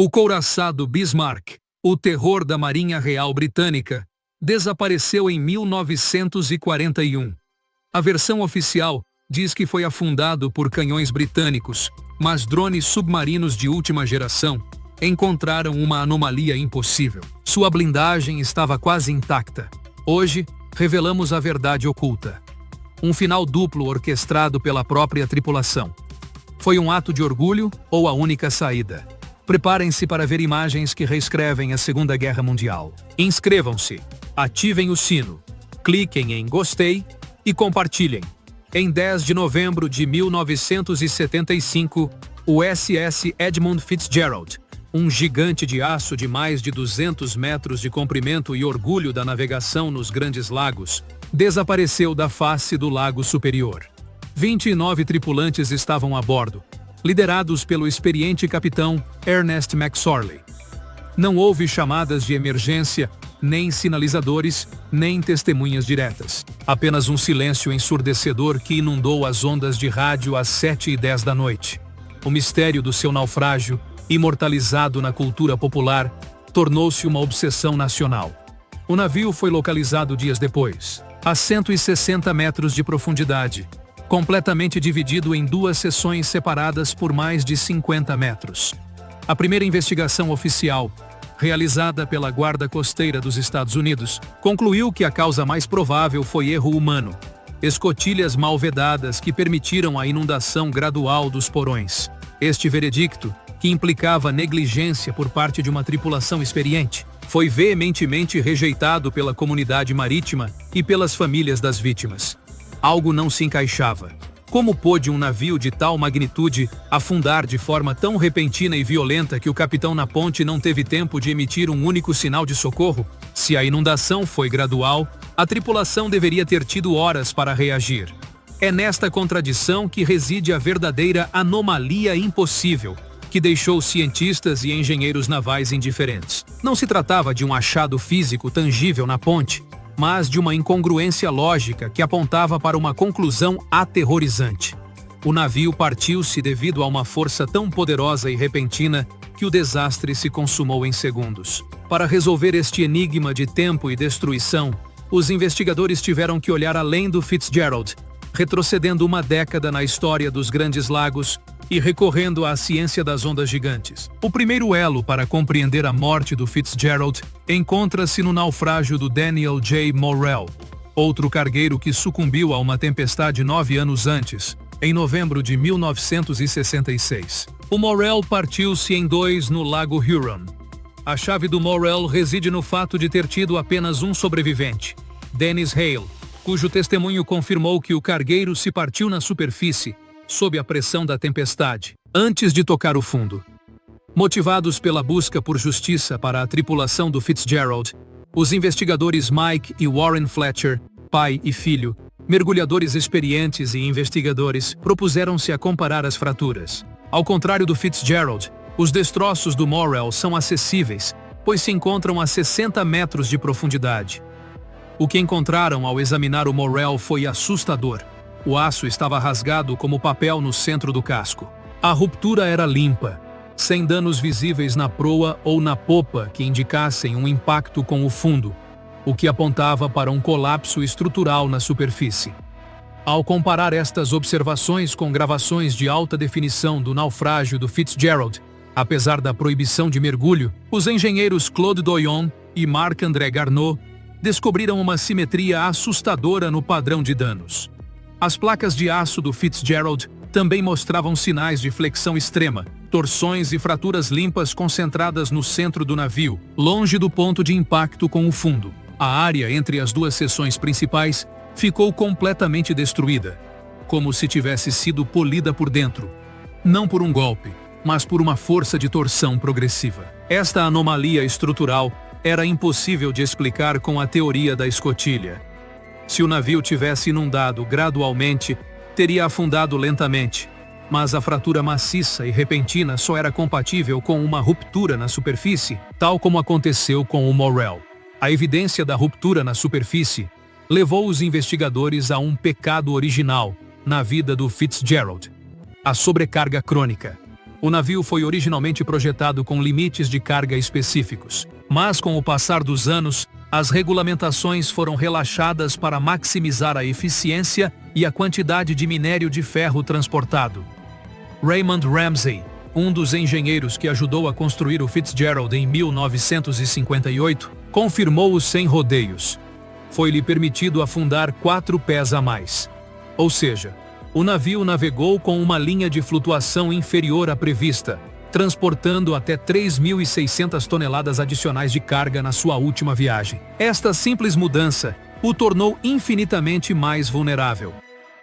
O couraçado Bismarck, o terror da Marinha Real Britânica, desapareceu em 1941. A versão oficial diz que foi afundado por canhões britânicos, mas drones submarinos de última geração encontraram uma anomalia impossível. Sua blindagem estava quase intacta. Hoje, revelamos a verdade oculta. Um final duplo orquestrado pela própria tripulação. Foi um ato de orgulho ou a única saída? Preparem-se para ver imagens que reescrevem a Segunda Guerra Mundial. Inscrevam-se, ativem o sino, cliquem em gostei e compartilhem. Em 10 de novembro de 1975, o SS Edmund Fitzgerald, um gigante de aço de mais de 200 metros de comprimento e orgulho da navegação nos Grandes Lagos, desapareceu da face do Lago Superior. 29 tripulantes estavam a bordo, liderados pelo experiente capitão Ernest McSorley. Não houve chamadas de emergência, nem sinalizadores, nem testemunhas diretas. Apenas um silêncio ensurdecedor que inundou as ondas de rádio às 7h10 da noite. O mistério do seu naufrágio, imortalizado na cultura popular, tornou-se uma obsessão nacional. O navio foi localizado dias depois, a 160 metros de profundidade, completamente dividido em duas seções separadas por mais de 50 metros. A primeira investigação oficial, realizada pela Guarda Costeira dos Estados Unidos, concluiu que a causa mais provável foi erro humano. Escotilhas mal vedadas que permitiram a inundação gradual dos porões. Este veredicto, que implicava negligência por parte de uma tripulação experiente, foi veementemente rejeitado pela comunidade marítima e pelas famílias das vítimas. Algo não se encaixava. Como pôde um navio de tal magnitude afundar de forma tão repentina e violenta que o capitão na ponte não teve tempo de emitir um único sinal de socorro? Se a inundação foi gradual, a tripulação deveria ter tido horas para reagir. É nesta contradição que reside a verdadeira anomalia impossível, que deixou cientistas e engenheiros navais indiferentes. Não se tratava de um achado físico tangível na ponte, mas de uma incongruência lógica que apontava para uma conclusão aterrorizante. O navio partiu-se devido a uma força tão poderosa e repentina que o desastre se consumou em segundos. Para resolver este enigma de tempo e destruição, os investigadores tiveram que olhar além do Fitzgerald, retrocedendo uma década na história dos Grandes Lagos e recorrendo à ciência das ondas gigantes. O primeiro elo para compreender a morte do Fitzgerald encontra-se no naufrágio do Daniel J. Morrell, outro cargueiro que sucumbiu a uma tempestade 9 anos antes, em novembro de 1966. O Morrell partiu-se em dois no Lago Huron. A chave do Morrell reside no fato de ter tido apenas um sobrevivente, Dennis Hale, cujo testemunho confirmou que o cargueiro se partiu na superfície, sob a pressão da tempestade, antes de tocar o fundo. Motivados pela busca por justiça para a tripulação do Fitzgerald, os investigadores Mike e Warren Fletcher, pai e filho, mergulhadores experientes e investigadores, propuseram-se a comparar as fraturas. Ao contrário do Fitzgerald, os destroços do Morrell são acessíveis, pois se encontram a 60 metros de profundidade. O que encontraram ao examinar o Morrell foi assustador. O aço estava rasgado como papel no centro do casco. A ruptura era limpa, sem danos visíveis na proa ou na popa que indicassem um impacto com o fundo, o que apontava para um colapso estrutural na superfície. Ao comparar estas observações com gravações de alta definição do naufrágio do Fitzgerald, apesar da proibição de mergulho, os engenheiros Claude Doyon e Marc-André Garneau descobriram uma simetria assustadora no padrão de danos. As placas de aço do Fitzgerald também mostravam sinais de flexão extrema, torções e fraturas limpas concentradas no centro do navio, longe do ponto de impacto com o fundo. A área entre as duas seções principais ficou completamente destruída, como se tivesse sido polida por dentro, não por um golpe, mas por uma força de torção progressiva. Esta anomalia estrutural era impossível de explicar com a teoria da escotilha. Se o navio tivesse inundado gradualmente, teria afundado lentamente, mas a fratura maciça e repentina só era compatível com uma ruptura na superfície, tal como aconteceu com o Morrell. A evidência da ruptura na superfície levou os investigadores a um pecado original na vida do Fitzgerald: a sobrecarga crônica. O navio foi originalmente projetado com limites de carga específicos, mas com o passar dos anos, as regulamentações foram relaxadas para maximizar a eficiência e a quantidade de minério de ferro transportado. Raymond Ramsay, um dos engenheiros que ajudou a construir o Fitzgerald em 1958, confirmou-o sem rodeios. Foi-lhe permitido afundar 4 pés a mais. Ou seja, o navio navegou com uma linha de flutuação inferior à prevista, transportando até 3.600 toneladas adicionais de carga na sua última viagem. Esta simples mudança o tornou infinitamente mais vulnerável.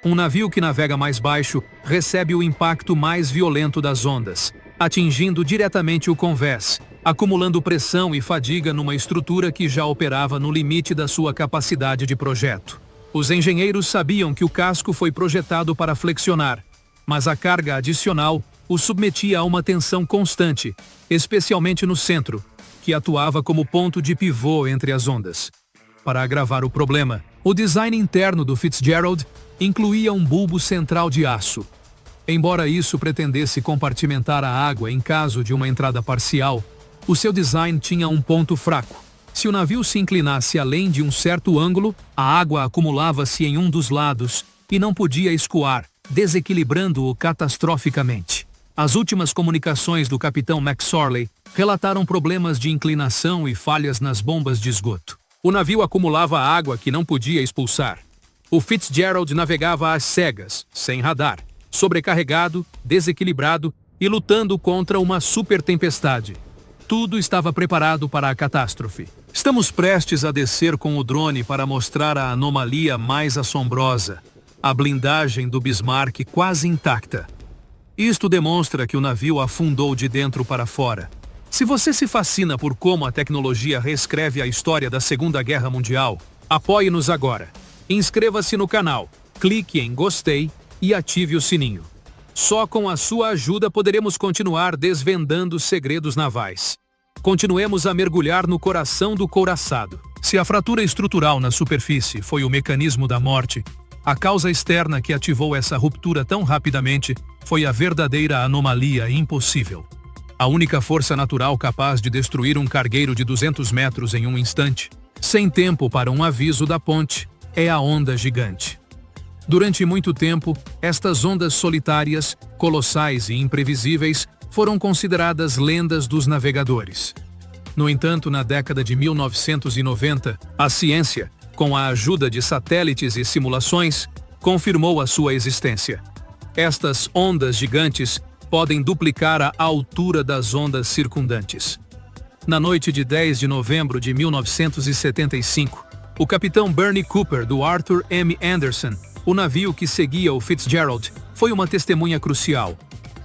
Um navio que navega mais baixo recebe o impacto mais violento das ondas, atingindo diretamente o convés, acumulando pressão e fadiga numa estrutura que já operava no limite da sua capacidade de projeto. Os engenheiros sabiam que o casco foi projetado para flexionar, mas a carga adicional o submetia a uma tensão constante, especialmente no centro, que atuava como ponto de pivô entre as ondas. Para agravar o problema, o design interno do Fitzgerald incluía um bulbo central de aço. Embora isso pretendesse compartimentar a água em caso de uma entrada parcial, o seu design tinha um ponto fraco. Se o navio se inclinasse além de um certo ângulo, a água acumulava-se em um dos lados e não podia escoar, desequilibrando-o catastroficamente. As últimas comunicações do capitão McSorley relataram problemas de inclinação e falhas nas bombas de esgoto. O navio acumulava água que não podia expulsar. O Fitzgerald navegava às cegas, sem radar, sobrecarregado, desequilibrado e lutando contra uma super tempestade. Tudo estava preparado para a catástrofe. Estamos prestes a descer com o drone para mostrar a anomalia mais assombrosa, a blindagem do Bismarck quase intacta. Isto demonstra que o navio afundou de dentro para fora. Se você se fascina por como a tecnologia reescreve a história da Segunda Guerra Mundial, apoie-nos agora. Inscreva-se no canal, clique em gostei e ative o sininho. Só com a sua ajuda poderemos continuar desvendando segredos navais. Continuemos a mergulhar no coração do couraçado. Se a fratura estrutural na superfície foi o mecanismo da morte, a causa externa que ativou essa ruptura tão rapidamente foi a verdadeira anomalia impossível. A única força natural capaz de destruir um cargueiro de 200 metros em um instante, sem tempo para um aviso da ponte, é a onda gigante. Durante muito tempo, estas ondas solitárias, colossais e imprevisíveis, foram consideradas lendas dos navegadores. No entanto, na década de 1990, a ciência, com a ajuda de satélites e simulações, confirmou a sua existência. Estas ondas gigantes podem duplicar a altura das ondas circundantes. Na noite de 10 de novembro de 1975, o capitão Bernie Cooper, do Arthur M. Anderson, o navio que seguia o Fitzgerald, foi uma testemunha crucial.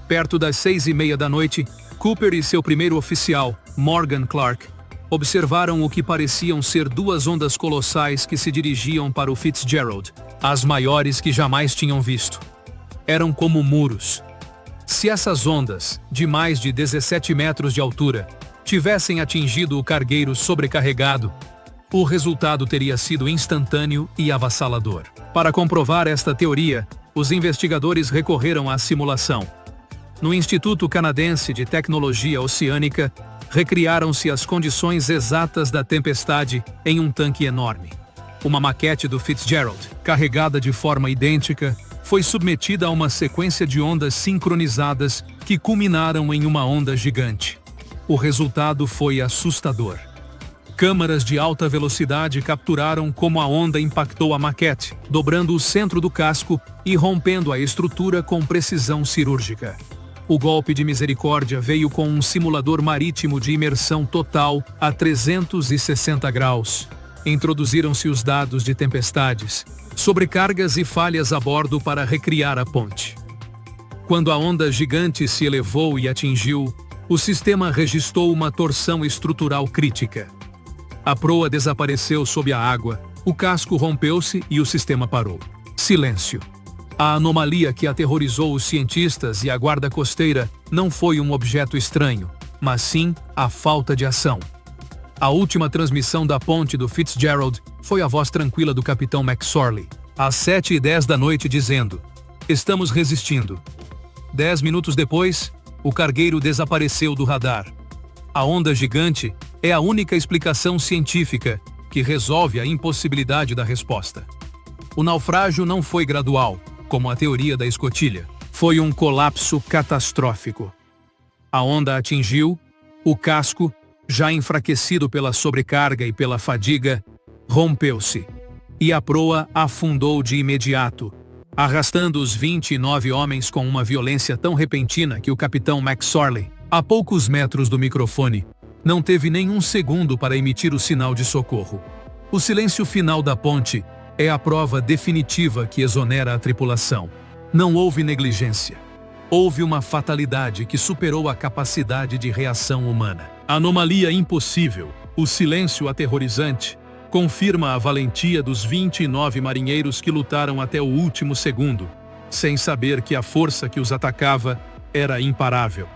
Perto das 6:30 da noite, Cooper e seu primeiro oficial, Morgan Clark, observaram o que pareciam ser 2 ondas colossais que se dirigiam para o Fitzgerald, as maiores que jamais tinham visto. Eram como muros. Se essas ondas, de mais de 17 metros de altura, tivessem atingido o cargueiro sobrecarregado, o resultado teria sido instantâneo e avassalador. Para comprovar esta teoria, os investigadores recorreram à simulação. No Instituto Canadense de Tecnologia Oceânica, recriaram-se as condições exatas da tempestade em um tanque enorme. Uma maquete do Fitzgerald, carregada de forma idêntica, foi submetida a uma sequência de ondas sincronizadas que culminaram em uma onda gigante. O resultado foi assustador. Câmaras de alta velocidade capturaram como a onda impactou a maquete, dobrando o centro do casco e rompendo a estrutura com precisão cirúrgica. O golpe de misericórdia veio com um simulador marítimo de imersão total a 360 graus. Introduziram-se os dados de tempestades, sobrecargas e falhas a bordo para recriar a ponte. Quando a onda gigante se elevou e atingiu, o sistema registrou uma torção estrutural crítica. A proa desapareceu sob a água, o casco rompeu-se e o sistema parou. Silêncio. A anomalia que aterrorizou os cientistas e a guarda costeira não foi um objeto estranho, mas sim a falta de ação. A última transmissão da ponte do Fitzgerald foi a voz tranquila do capitão McSorley, às 7:10 da noite, dizendo: "Estamos resistindo." 10 minutos depois, o cargueiro desapareceu do radar. A onda gigante é a única explicação científica que resolve a impossibilidade da resposta. O naufrágio não foi gradual, como a teoria da escotilha. Foi um colapso catastrófico. A onda atingiu, o casco, já enfraquecido pela sobrecarga e pela fadiga, rompeu-se. E a proa afundou de imediato, arrastando os 29 homens com uma violência tão repentina que o capitão McSorley, a poucos metros do microfone, não teve nenhum segundo para emitir o sinal de socorro. O silêncio final da ponte é a prova definitiva que exonera a tripulação. Não houve negligência. Houve uma fatalidade que superou a capacidade de reação humana. A anomalia impossível, o silêncio aterrorizante, confirma a valentia dos 29 marinheiros que lutaram até o último segundo, sem saber que a força que os atacava era imparável.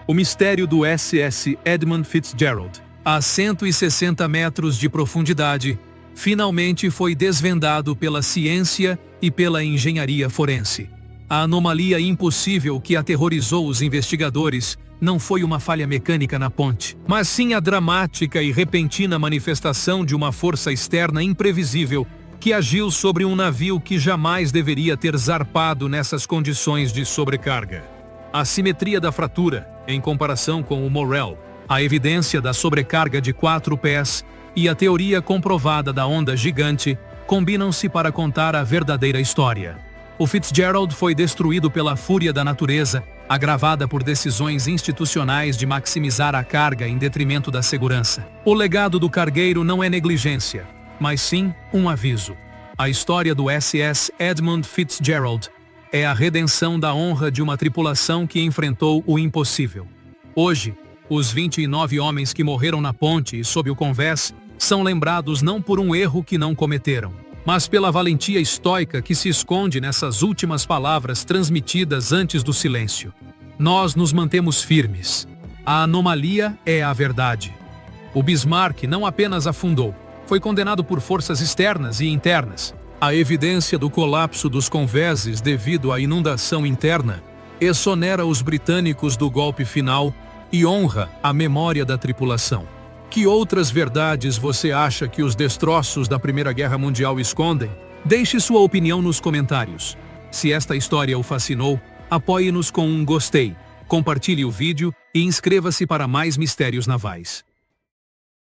O mistério do SS Edmund Fitzgerald, a 160 metros de profundidade, finalmente foi desvendado pela ciência e pela engenharia forense. A anomalia impossível que aterrorizou os investigadores não foi uma falha mecânica na ponte, mas sim a dramática e repentina manifestação de uma força externa imprevisível que agiu sobre um navio que jamais deveria ter zarpado nessas condições de sobrecarga. A simetria da fratura, em comparação com o Morrell, a evidência da sobrecarga de 4 pés e a teoria comprovada da onda gigante combinam-se para contar a verdadeira história. O Fitzgerald foi destruído pela fúria da natureza, agravada por decisões institucionais de maximizar a carga em detrimento da segurança. O legado do cargueiro não é negligência, mas sim um aviso. A história do SS Edmund Fitzgerald é a redenção da honra de uma tripulação que enfrentou o impossível. Hoje, os 29 homens que morreram na ponte e sob o convés são lembrados não por um erro que não cometeram, mas pela valentia estoica que se esconde nessas últimas palavras transmitidas antes do silêncio. Nós nos mantemos firmes. A anomalia é a verdade. O Bismarck não apenas afundou, foi condenado por forças externas e internas. A evidência do colapso dos convéses devido à inundação interna exonera os britânicos do golpe final e honra a memória da tripulação. Que outras verdades você acha que os destroços da Primeira Guerra Mundial escondem? Deixe sua opinião nos comentários. Se esta história o fascinou, apoie-nos com um gostei, compartilhe o vídeo e inscreva-se para mais mistérios navais.